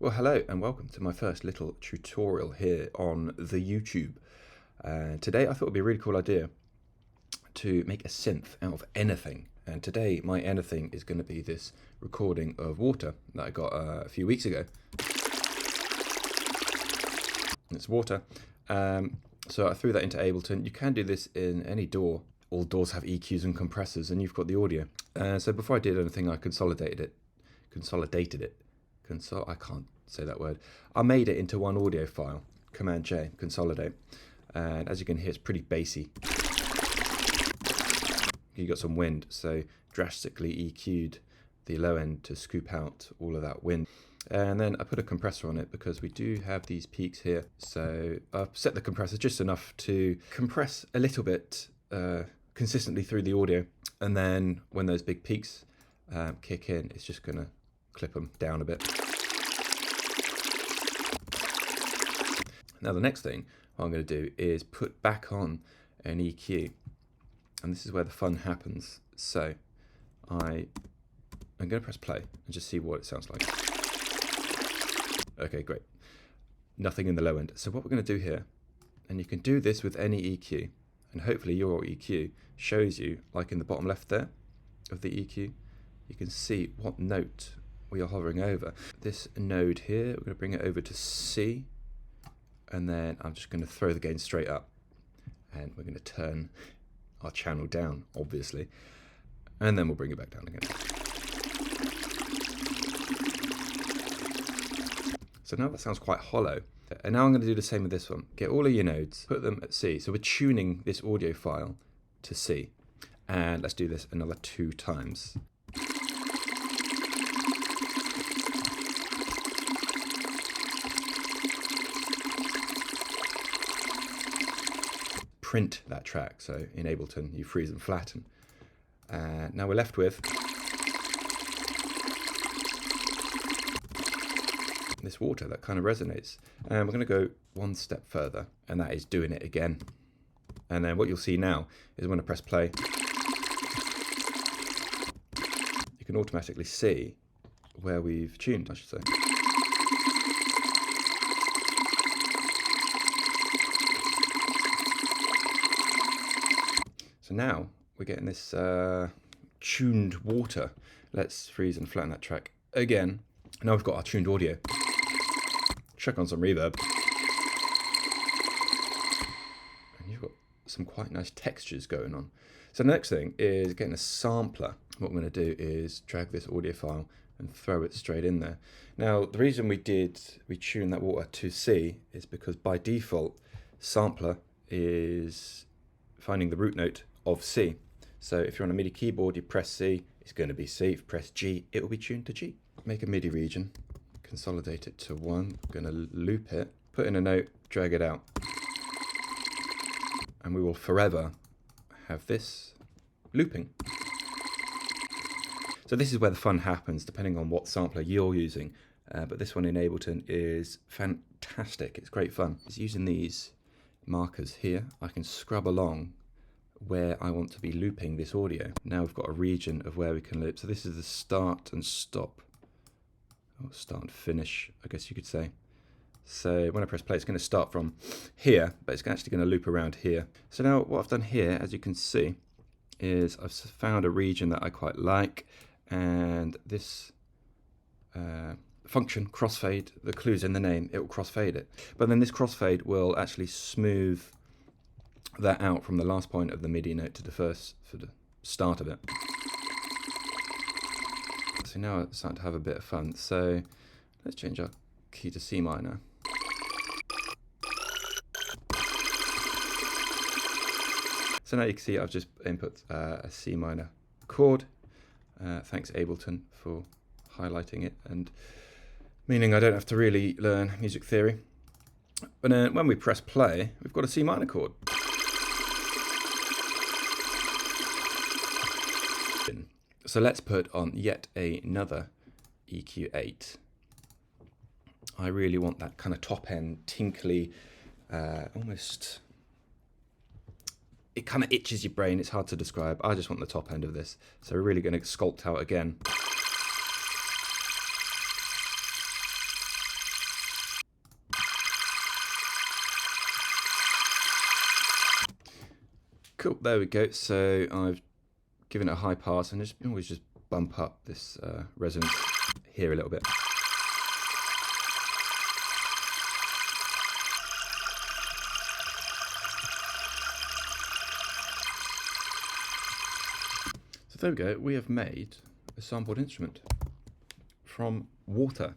Well, hello and welcome to my first little tutorial here on the YouTube. Today I thought it would be a really cool idea to make a synth out of anything. And today my anything is going to be this recording of water that I got a few weeks ago. It's water. So I threw that into Ableton. You can do this in any DAW. All DAWs have EQs and compressors, and you've got the audio. So before I did anything, I consolidated it. I can't say that word. I made it into one audio file, Command J, consolidate. And as you can hear, it's pretty bassy. You got some wind, so drastically EQ'd the low end to scoop out all of that wind. And then I put a compressor on it because we do have these peaks here. So I've set the compressor just enough to compress a little bit consistently through the audio. And then when those big peaks kick in, it's just gonna clip them down a bit. Now the next thing what I'm going to do is put back on an EQ, and this is where the fun happens. So I'm going to press play and just see what it sounds like. Okay, great. Nothing in the low end. So what we're going to do here, and you can do this with any EQ, and hopefully your EQ shows you, like in the bottom left there of the EQ, you can see what note we are hovering over. This node here, we're going to bring it over to C, and then I'm just going to throw the gain straight up, and we're going to turn our channel down, obviously, and then we'll bring it back down again. So now that sounds quite hollow, and now I'm going to do the same with this one. Get all of your nodes, put them at C. So we're tuning this audio file to C, and let's do this another 2 times. Print that track, so in Ableton you freeze and flatten. Now we're left with this water that kind of resonates, and we're going to go one step further, and that is doing it again. And then what you'll see now is when I press play, you can automatically see where we've tuned, I should say. So now we're getting this tuned water. Let's freeze and flatten that track again. Now we've got our tuned audio. Chuck on some reverb. And you've got some quite nice textures going on. So the next thing is getting a sampler. What we're going to do is drag this audio file and throw it straight in there. Now the reason we tuned that water to C is because by default, sampler is finding the root note of C. So if you're on a MIDI keyboard, you press C, it's going to be C. If you press G, it will be tuned to G. Make a MIDI region, consolidate it to 1, going to loop it, put in a note, drag it out. And we will forever have this looping. So this is where the fun happens, depending on what sampler you're using. But this one in Ableton is fantastic. It's great fun. It's using these markers here. I can scrub along where I want to be looping this audio. Now we've got a region of where we can loop. So this is the start and stop, or start and finish, I guess you could say. So when I press play, it's going to start from here, but it's actually going to loop around here. So now what I've done here, as you can see, is I've found a region that I quite like, and this function, crossfade, the clue's in the name, it will crossfade it. But then this crossfade will actually smooth that out from the last point of the MIDI note to the first, for the start of it. So now it's starting to have a bit of fun. So let's change our key to C minor. So now you can see I've just input a C minor chord. Thanks Ableton for highlighting it and meaning I don't have to really learn music theory. But then when we press play, we've got a C minor chord. So let's put on yet another EQ8. I really want that kind of top end, tinkly, almost, it kind of itches your brain. It's hard to describe. I just want the top end of this. So we're really going to sculpt out again. Cool, there we go. So I've given it a high pass, and always just bump up this resonance here a little bit. So there we go, we have made a sampled instrument from water.